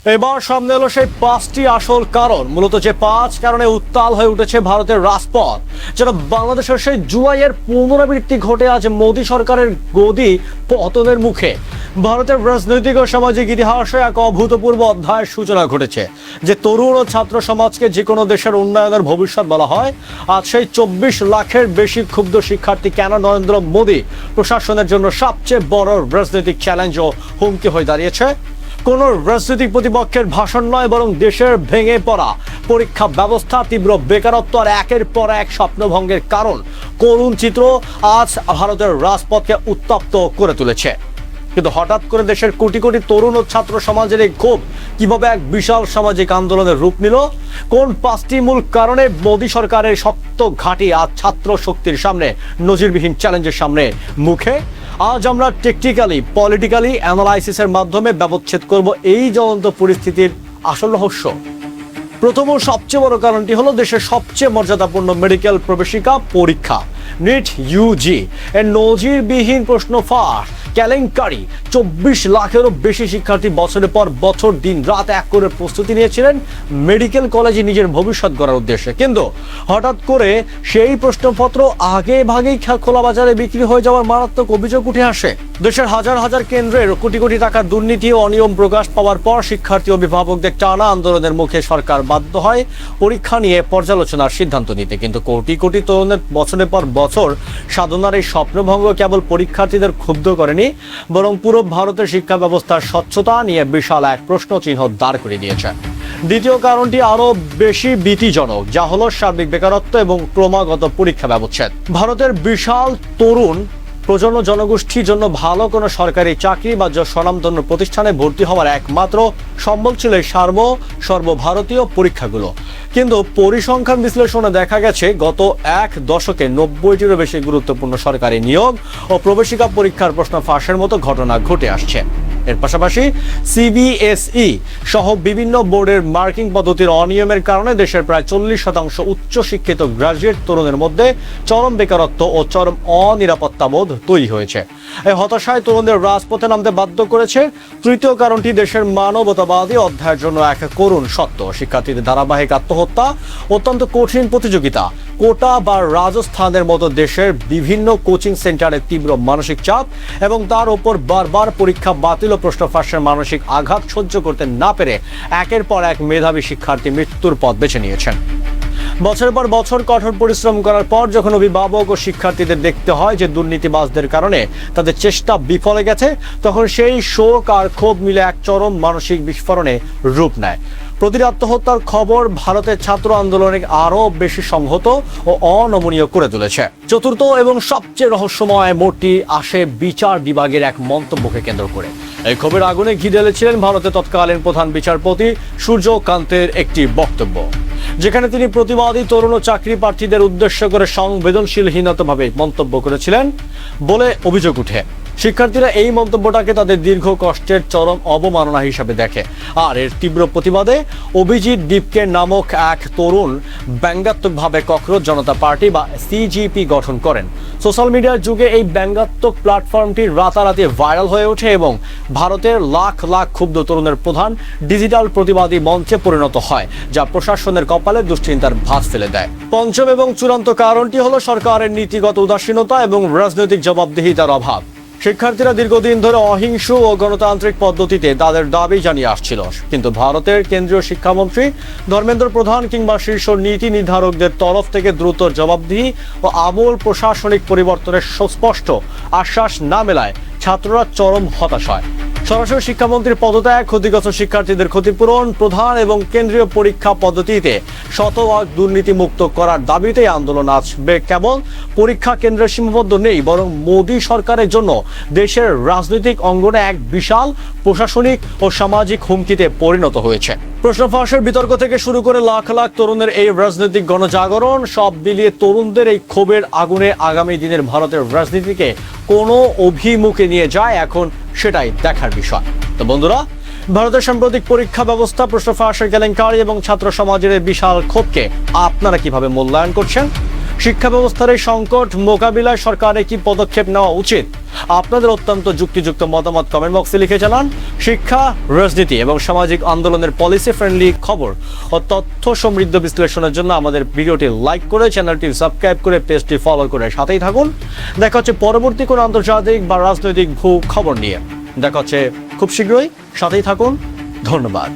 এবার সামনে এলো সেই 5টি আসল কারণ, মূলত যে 5 কারণে উত্তাল হয়ে উঠেছে ভারতের রাজপথ, যেন বাংলাদেশের সেই জুলাইয়ের পুনরাবৃত্তি ঘটে আজ মোদী সরকারের গদি পতনের মুখে। ভারতের রাজনৈতিক ও সামাজিক ইতিহাসে এক অভূতপূর্ব অধ্যায়ের সূচনা ঘটেছে। যে তরুণ ও ছাত্র সমাজকে যে কোনো দেশের উন্নয়নের ভবিষ্যৎ বলা হয়, আজ সেই 24 লাখের বেশি ক্ষুব্ধ শিক্ষার্থী কেন নরেন্দ্র মোদী প্রশাসনের জন্য সবচেয়ে বড় রাজনৈতিক চ্যালেঞ্জ ও হুমকি হয়ে দাঁড়িয়েছে। কোন রাজনৈতিক প্রতিপক্ষের ভাষণ নয়, বরং দেশের ভেঙে পড়া পরীক্ষা ব্যবস্থা, তীব্র বেকারত্ব আর একের পর এক স্বপ্নভঙ্গের কারণ করুণ চিত্র আজ ভারতের রাজপথকে উত্তপ্ত করে তুলেছে। কিন্তু হঠাৎ করে দেশের কোটি কোটি তরুণ ও ছাত্র সমাজের এই ক্ষোভ কিভাবে এক বিশাল সামাজিক আন্দোলনের রূপ নিল, কোন 5টি মূল কারণে মোদী সরকারের শক্ত ঘাঁটি আজ ছাত্র শক্তির সামনে নজিরবিহীন চ্যালেঞ্জের সামনে মুখে, আজ আমরা টেকনিক্যালি পলিটিক্যালি অ্যানালাইসিসের মাধ্যমে ব্যবচ্ছেদ করব এই জ্বলন্ত পরিস্থিতির আসল রহস্য। প্রথম ও সবচেয়ে বড় কারণটি হলো দেশের সবচেয়ে মর্যাদাপূর্ণ মেডিকেল প্রবেশিকা পরীক্ষা নিট ইউজি এর নজিরবিহীন প্রশ্ন ফাঁস কেলেঙ্কারি। 24 লাখেরও বেশি শিক্ষার্থী বছরের পর বছর দিন রাত এক করে প্রস্তুতি নিয়েছিলেন মেডিকেল কলেজে নিজের ভবিষ্যৎ গড়ার উদ্দেশ্যে, কিন্তু হঠাৎ করে সেই প্রশ্নপত্র আগে ভাগেই খোলা বাজারে বিক্রি হয়ে যাওয়ার মারাত্মক অভিযোগ উঠে আসে। দেশের হাজার হাজার কেন্দ্রের কোটি কোটি টাকার দুর্নীতি ও অনিয়ম প্রকাশ পাওয়ার পর শিক্ষার্থী অভিভাবকদের টানা আন্দোলনের মুখে সরকার বাধ্য হয় পরীক্ষা নিয়ে পর্যালোচনার সিদ্ধান্ত নিতে। কিন্তু কোটি কোটি তরুণের বছরের পর বছর সাধনার এই স্বপ্নভঙ্গ কেবল পরীক্ষার্থীদের ক্ষুব্ধ করেনি, বরং পুরো ভারতের শিক্ষা ব্যবস্থার স্বচ্ছতা নিয়ে বিশাল এক প্রশ্ন চিহ্ন দাঁড় করিয়ে দিয়েছে। দ্বিতীয় কারণটি আরো বেশি ভীতিজনক, যা হলো সার্বিক বেকারত্ব এবং ক্রমাগত পরীক্ষা ব্যবচ্ছেদ। ভারতের বিশাল তরুণ প্রজন্ম জনগোষ্ঠীর জন্য ভালো কোনো সরকারি চাকরি বা স্বনামধন্য প্রতিষ্ঠানে ভর্তি হওয়ার একমাত্র সম্বল ছিল সর্বভারতীয় পরীক্ষাগুলো। কিন্তু পরিসংখ্যান বিশ্লেষণে দেখা গেছে গত এক দশকে 90টিরও বেশি গুরুত্বপূর্ণ সরকারি নিয়োগ ও প্রবেশিকা পরীক্ষার প্রশ্ন ফাঁসের মতো ঘটনা ঘটে আসছে। এর পাশাপাশি সিবিএসই সহ বিভিন্ন বোর্ডের মার্কিং পদ্ধতির অনিয়মের কারণে দেশের প্রায় 40% উচ্চশিক্ষিত গ্রাজুয়েট তরুণের মধ্যে চরম বেকারত্ব ও চরম অনিরাপত্তা বোধ তৈরি হয়েছে। এই হতাশায় তরুণদের রাজপথে নামতে বাধ্য করেছে। তৃতীয় কারণটি দেশের মানবতাবাদী অধ্যায়ের জন্য এক করুণ সত্য, শিক্ষার্থীদের ধারাবাহিক আত্মহত্যা, অত্যন্ত কঠিন প্রতিযোগিতা, কোটা বা রাজস্থানের মতো দেশের বিভিন্ন কোচিং সেন্টারে তীব্র মানসিক চাপ এবং তার উপর বারবার পরীক্ষা বাতিল ও প্রশ্ন ফাঁসের মানসিক আঘাত সহ্য করতে না পেরে একের পর এক মেধাবী শিক্ষার্থী মৃত্যুর পথ বেছে নিয়েছেন। বছরের পর বছর কঠোর পরিশ্রম করার পর যখন অভিভাবক ও শিক্ষার্থীদের দেখতে হয় যে দুর্নীতিবাজদের কারণে তাদের চেষ্টা বিফলে গেছে, তখন সেই শোক আর ক্ষোভ মিলে এক চরম মানসিক বিস্ফোরণে রূপ নেয়। প্রতিটি আত্মহত্যার খবর ভারতের ছাত্র আন্দোলনকে আরো বেশি সংহত ও অনমনীয় করে তুলেছে। চতুর্থ এবং সবচেয়ে রহস্যময় মোড়টি আসে বিচার বিভাগের এক মন্তব্যকে কেন্দ্র করে। এই ক্ষোভের আগুনে ঘি ঢেলেছিলেন ভারতের তৎকালীন প্রধান বিচারপতি সূর্যকান্তের একটি বক্তব্য, যেখানে তিনি প্রতিবাদী তরুণ ও চাকরি প্রার্থীদের উদ্দেশ্য করে সংবেদনশীলহীনভাবে মন্তব্য করেছিলেন বলে অভিযোগ উঠে। শিক্ষার্থীরা এই মন্তব্যটাকে তাদের দীর্ঘ কষ্টের চরম অবমাননা হিসাবে দেখে, আর এর তীব্র প্রতিবাদে অভিজিৎ দীপকে নামক এক তরুণ ব্যঙ্গাত্মকভাবে ককরোচ জনতা পার্টি বা সিজিপি গঠন করেন। সোশ্যাল মিডিয়ার যুগে এই ব্যঙ্গাত্মক প্ল্যাটফর্মটি রাতারাতি ভাইরাল হয়ে ওঠে এবং ভারতের লাখ লাখ ক্ষুব্ধ তরুণের প্রধান ডিজিটাল প্রতিবাদী মঞ্চে পরিণত হয়, যা প্রশাসনের কপালে দুশ্চিন্তার ভাঁজ ফেলে দেয়। পঞ্চম এবং চূড়ান্ত কারণটি হলো সরকারের নীতিগত উদাসীনতা এবং রাজনৈতিক জবাবদিহিতার অভাব। শিক্ষার্থীরা দীর্ঘদিন ধরে অহিংস ও গণতান্ত্রিক পদ্ধতিতে তাদের দাবি জানিয়ে আসছিল, কিন্তু ভারতের কেন্দ্রীয় শিক্ষামন্ত্রী ধর্মেন্দ্র প্রধান কিংবা শীর্ষ নীতি নির্ধারকদের তরফ থেকে দ্রুত জবাবদিহি ও আমূল প্রশাসনিক পরিবর্তনের সুস্পষ্ট আশ্বাস না মেলায় ছাত্ররা চরম হতাশ হয়। সরাসরি শিক্ষামন্ত্রীর পদত্যাগ, ক্ষতিগ্রস্ত শিক্ষার্থীদের ক্ষতিপূরণ প্রদান এবং কেন্দ্রীয় পরীক্ষা পদ্ধতিতে শতভাগ দুর্নীতি মুক্ত করার দাবিতে আন্দোলন আসবে কেবল পরীক্ষা কেন্দ্রের সীমাবদ্ধ নেই, বরং মোদী সরকারের জন্য দেশের রাজনৈতিক অঙ্গনে এক বিশাল প্রশাসনিক ও সামাজিক হুমকিতে পরিণত হয়েছে। প্রশ্ন ফাঁসের বিতর্ক থেকে শুরু করে লাখ লাখ তরুণের এই রাজনৈতিক গণজাগরণ, সব মিলিয়ে তরুণদের এই ক্ষোভের আগুনে আগামী দিনের ভারতের রাজনীতিকে কোনো অভিমুখে নিয়ে যায় এখন সেটাই দেখার বিষয়। তো বন্ধুরা, ভারতের সাম্প্রতিক পরীক্ষা ব্যবস্থা, প্রশ্ন ফাঁসের কেলেঙ্কারি এবং ছাত্র সমাজের বিশাল ক্ষোভকে আপনারা কিভাবে মূল্যায়ন করছেন শিক্ষা ব্যবস্থার এই সংকট মোকাবিলায় সরকারের কি পদক্ষেপ নেওয়া উচিত? আপনাদের অত্যন্ত যুক্তিযুক্ত মতামত কমেন্ট বক্সে লিখে জানান। শিক্ষা, রাজনীতি এবং সামাজিক আন্দোলনের পলিসি ফ্রেন্ডলি খবর ও তথ্য সমৃদ্ধ বিশ্লেষণের জন্য আমাদের ভিডিওটি লাইক করে, চ্যানেলটি সাবস্ক্রাইব করে, পেজটি ফলো করে সাথেই থাকুন। দেখা হচ্ছে পরবর্তী কোনো আন্তর্জাতিক বা রাজনৈতিক খবর নিয়ে। দেখা হচ্ছে খুব শীঘ্রই, সাথেই থাকুন। ধন্যবাদ।